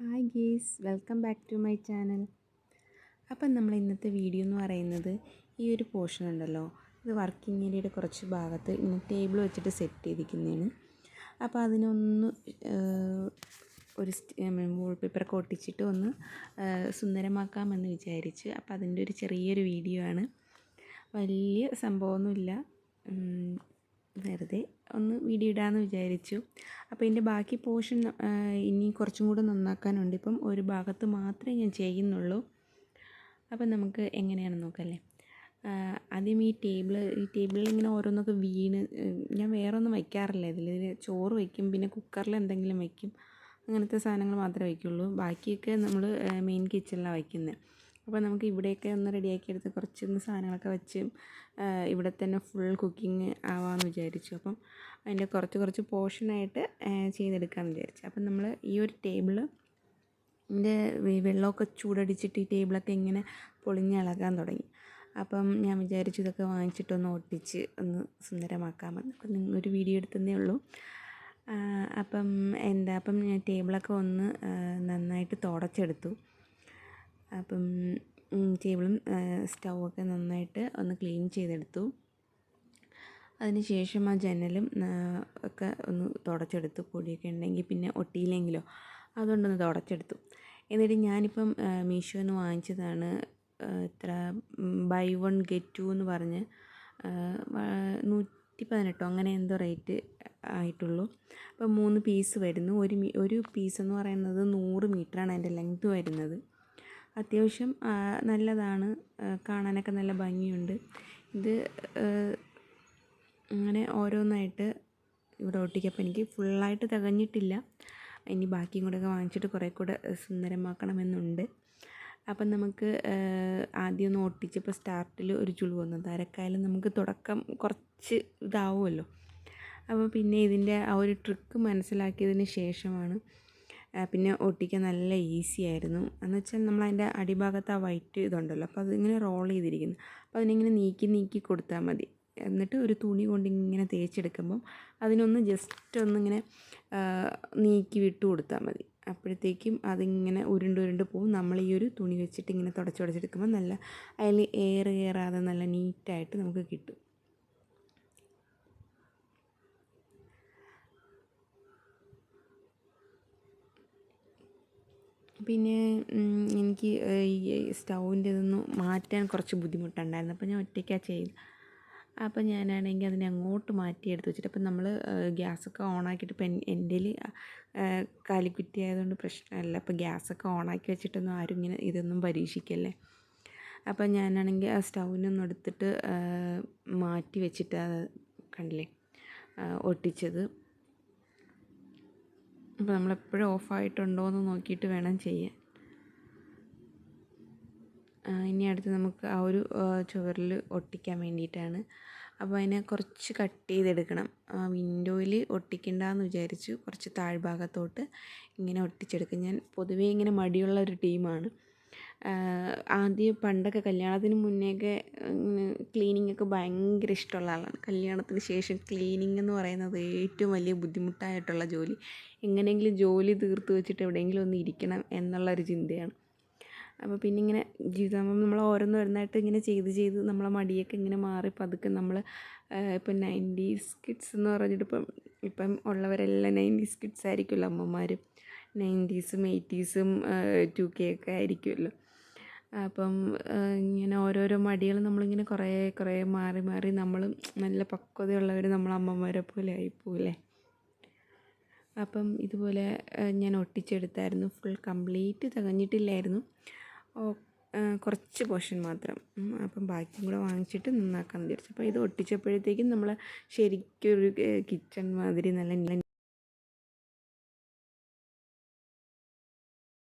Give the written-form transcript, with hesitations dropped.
Hi guys, welcome back to my channel. അപ്പം നമ്മൾ ഇന്നത്തെ വീഡിയോ എന്ന് പറയുന്നത് ഈ ഒരു പോർഷൻ ഉണ്ടല്ലോ, ഇത് വർക്കിംഗ് ഏരിയയുടെ കുറച്ച് ഭാഗത്ത് ഇങ്ങനെ ടേബിൾ വെച്ചിട്ട് സെറ്റ് ചെയ്തിരിക്കുന്നതാണ്. അപ്പോൾ അതിനൊന്ന് ഒരു വോൾ പേപ്പറൊക്കെ ഒട്ടിച്ചിട്ട് ഒന്ന് സുന്ദരമാക്കാമെന്ന് വിചാരിച്ച്. അപ്പോൾ അതിൻ്റെ ഒരു ചെറിയൊരു വീഡിയോ ആണ്. വലിയ സംഭവമൊന്നുമില്ല, വെറുതെ ഒന്ന് വീഡിയോ ഇടാമെന്ന് വിചാരിച്ചു. അപ്പോൾ ഇതിൻ്റെ ബാക്കി പോർഷൻ ഇനി കുറച്ചും കൂടെ നന്നാക്കാനുണ്ട്. ഇപ്പം ഒരു ഭാഗത്ത് മാത്രമേ ഞാൻ ചെയ്യുന്നുള്ളൂ. അപ്പം നമുക്ക് എങ്ങനെയാണെന്ന് നോക്കല്ലേ. ആദ്യം ഈ ടേബിളിൽ ഇങ്ങനെ ഓരോന്നൊക്കെ വീണ്, ഞാൻ വേറെ ഒന്നും വയ്ക്കാറില്ല ഇതിൽ ചോറ് വയ്ക്കും, പിന്നെ കുക്കറിൽ എന്തെങ്കിലും വയ്ക്കും, അങ്ങനത്തെ സാധനങ്ങൾ മാത്രമേ വയ്ക്കുള്ളൂ. ബാക്കിയൊക്കെ നമ്മൾ മെയിൻ കിച്ചണിലാണ് വയ്ക്കുന്നത്. അപ്പോൾ നമുക്ക് ഇവിടെയൊക്കെ ഒന്ന് റെഡിയാക്കി എടുത്ത് കുറച്ചൊന്ന് സാധനങ്ങളൊക്കെ വെച്ച് ഇവിടെ തന്നെ ഫുൾ കുക്കിംഗ് ആവാമെന്ന് വിചാരിച്ചു. അപ്പം അതിൻ്റെ കുറച്ച് പോർഷനായിട്ട് ചെയ്തെടുക്കാമെന്ന് വിചാരിച്ചു. അപ്പം നമ്മൾ ഈ ഒരു ടേബിള് ഇതിൻ്റെ വെള്ളമൊക്കെ ചൂടടിച്ചിട്ട് ഈ ടേബിളൊക്കെ ഇങ്ങനെ പൊളിഞ്ഞിളകാൻ തുടങ്ങി. അപ്പം ഞാൻ വിചാരിച്ചു ഇതൊക്കെ വാങ്ങിച്ചിട്ടൊന്ന് ഒട്ടിച്ച് ഒന്ന് സുന്ദരമാക്കാമെന്ന്. അപ്പം ഒരു വീഡിയോ എടുത്തതേ ഉള്ളൂ. അപ്പം ഞാൻ ടേബിളൊക്കെ ഒന്ന് നന്നായിട്ട് തുടച്ചെടുത്തു. അപ്പം ടേബിളും സ്റ്റൗവൊക്കെ നന്നായിട്ട് ഒന്ന് ക്ലീൻ ചെയ്തെടുത്തു. അതിന് ശേഷം ആ ജനലും ഒക്കെ ഒന്ന് തുടച്ചെടുത്തു. പൊടിയൊക്കെ ഉണ്ടെങ്കിൽ പിന്നെ ഒട്ടിയില്ലെങ്കിലോ അതുകൊണ്ടൊന്ന് തുടച്ചെടുത്തു. എന്നിട്ട് ഞാനിപ്പം മീഷോയിൽ നിന്ന് വാങ്ങിച്ചതാണ്. ഇത്ര ബൈ 1 get 2 എന്ന് പറഞ്ഞ് 118 അങ്ങനെ എന്തോ റേറ്റ് ആയിട്ടുള്ളൂ. അപ്പം 3 പീസ് വരുന്നു. ഒരു പീസ് എന്ന് പറയുന്നത് 100 മീറ്ററാണ് അതിൻ്റെ ലെങ്ത് വരുന്നത്. അത്യാവശ്യം നല്ലതാണ്, കാണാനൊക്കെ നല്ല ഭംഗിയുണ്ട്. ഇത് അങ്ങനെ ഓരോന്നായിട്ട് ഇവിടെ ഒട്ടിക്കപ്പോൾ എനിക്ക് ഫുള്ളായിട്ട് തികഞ്ഞിട്ടില്ല. ഇനി ബാക്കിയും കൂടെയൊക്കെ വാങ്ങിച്ചിട്ട് കുറേ കൂടെ സുന്ദരമാക്കണമെന്നുണ്ട്. അപ്പം നമുക്ക് ആദ്യം ഒന്ന് ഒട്ടിച്ചപ്പോൾ സ്റ്റാർട്ടിൽ ഒരു ചുളിവ് വന്നത്, അരക്കായാലും നമുക്ക് തുടക്കം കുറച്ച് ഇതാവുമല്ലോ. അപ്പോൾ പിന്നെ ഇതിൻ്റെ ആ ഒരു ട്രിക്ക് മനസ്സിലാക്കിയതിന് ശേഷമാണ് പിന്നെ ഒട്ടിക്കാൻ നല്ല ഈസി ആയിരുന്നു. എന്ന് വെച്ചാൽ നമ്മൾ അതിൻ്റെ അടിഭാഗത്ത് ആ വൈറ്റ് ഇതുണ്ടല്ലോ, അപ്പോൾ അതിങ്ങനെ റോൾ ചെയ്തിരിക്കുന്നു. അപ്പോൾ അതിനിങ്ങനെ നീക്കി കൊടുത്താൽ മതി. എന്നിട്ട് ഒരു തുണി കൊണ്ട് ഇങ്ങനെ തേച്ചെടുക്കുമ്പം അതിനൊന്ന് ജസ്റ്റ് ഒന്നിങ്ങനെ നീക്കി വിട്ട് കൊടുത്താൽ മതി. അപ്പോഴത്തേക്കും അതിങ്ങനെ ഉരുണ്ട് പോവും. നമ്മൾ ഈ ഒരു തുണി വെച്ചിട്ട് ഇങ്ങനെ തുടച്ചെടുക്കുമ്പോൾ നല്ല അതിൽ എയർ കയറാതെ നല്ല നീറ്റായിട്ട് നമുക്ക് കിട്ടും. പിന്നെ എനിക്ക് ഈ സ്റ്റൗവിൻ്റെ ഇതൊന്ന് മാറ്റാൻ കുറച്ച് ബുദ്ധിമുട്ടുണ്ടായിരുന്നു. അപ്പോൾ ഞാൻ ഒറ്റയ്ക്കാണ് ചെയ്തത്. അപ്പോൾ ഞാനാണെങ്കിൽ അതിനെ അങ്ങോട്ട് മാറ്റിയെടുത്ത് വെച്ചിട്ട്, അപ്പം നമ്മൾ ഗ്യാസൊക്കെ ഓണാക്കിയിട്ട്, ഇപ്പം എൻ്റെ കാലിക്കുറ്റി ആയതുകൊണ്ട് പ്രശ്നമല്ല. അപ്പോൾ ഗ്യാസൊക്കെ ഓണാക്കി വെച്ചിട്ടൊന്നും ആരും ഇങ്ങനെ ഇതൊന്നും പരീക്ഷിക്കല്ലേ. അപ്പം ഞാനാണെങ്കിൽ ആ സ്റ്റൗവിനൊന്നും എടുത്തിട്ട് മാറ്റി വെച്ചിട്ട് കണ്ടില്ലേ ഒട്ടിച്ചത്. അപ്പോൾ നമ്മളെപ്പോഴും ഓഫായിട്ടുണ്ടോ എന്ന് നോക്കിയിട്ട് വേണം ചെയ്യാൻ. ഇനി അടുത്ത് നമുക്ക് ആ ഒരു ചുവരിൽ ഒട്ടിക്കാൻ വേണ്ടിയിട്ടാണ്. അപ്പോൾ അതിനെ കുറച്ച് കട്ട് ചെയ്തെടുക്കണം. വിൻഡോയിൽ ഒട്ടിക്കണ്ടെന്ന് വിചാരിച്ചു കുറച്ച് താഴ്ഭാഗത്തോട്ട് ഇങ്ങനെ ഒട്ടിച്ചെടുക്കും. ഞാൻ പൊതുവേ ഇങ്ങനെ മടിയുള്ള ഒരു ടീമാണ്. ആദ്യം പണ്ടൊക്കെ കല്യാണത്തിന് മുന്നേയൊക്കെ ക്ലീനിങ് ഒക്കെ ഭയങ്കര ഇഷ്ടമുള്ള ആളാണ്. കല്യാണത്തിന് ശേഷം ക്ലീനിങ് എന്ന് പറയുന്നത് ഏറ്റവും വലിയ ബുദ്ധിമുട്ടായിട്ടുള്ള ജോലി. എങ്ങനെയെങ്കിലും ജോലി തീർത്ത് വെച്ചിട്ട് എവിടെയെങ്കിലും ഒന്ന് ഇരിക്കണം എന്നുള്ളൊരു ചിന്തയാണ്. അപ്പോൾ പിന്നെ ഇങ്ങനെ ജീവിതമാകുമ്പം നമ്മൾ ഓരോന്നോരോന്നായിട്ട് ഇങ്ങനെ ചെയ്ത് നമ്മളെ മടിയൊക്കെ ഇങ്ങനെ മാറി പതുക്കെ നമ്മൾ ഇപ്പം 90s കിഡ്സ് എന്ന് പറഞ്ഞിട്ട് ഇപ്പം ഉള്ളവരെല്ലാം 90s കിഡ്സ് ആയിരിക്കുമല്ലോ. അമ്മമാർ 90സും 80സും 2K ഒക്കെ ആയിരിക്കുമല്ലോ. അപ്പം ഇങ്ങനെ ഓരോരോ മടികൾ നമ്മളിങ്ങനെ കുറേ മാറി നമ്മൾ നല്ല പക്വതയുള്ളവർ നമ്മളെ അമ്മമാരെ പോലെ ആയിപ്പോവില്ലേ. അപ്പം ഇതുപോലെ ഞാൻ ഒട്ടിച്ചെടുത്തായിരുന്നു. ഫുൾ കംപ്ലീറ്റ് തികഞ്ഞിട്ടില്ലായിരുന്നു, കുറച്ച് പോർഷൻ മാത്രം. അപ്പം ബാക്കിയും കൂടെ വാങ്ങിച്ചിട്ട് നന്നാക്കാമെന്ന് വിചാരിച്ചു. അപ്പോൾ ഇത് ഒട്ടിച്ചപ്പോഴത്തേക്കും നമ്മൾ ശരിക്കൊരു കിച്ചൺ മാതിരി നല്ല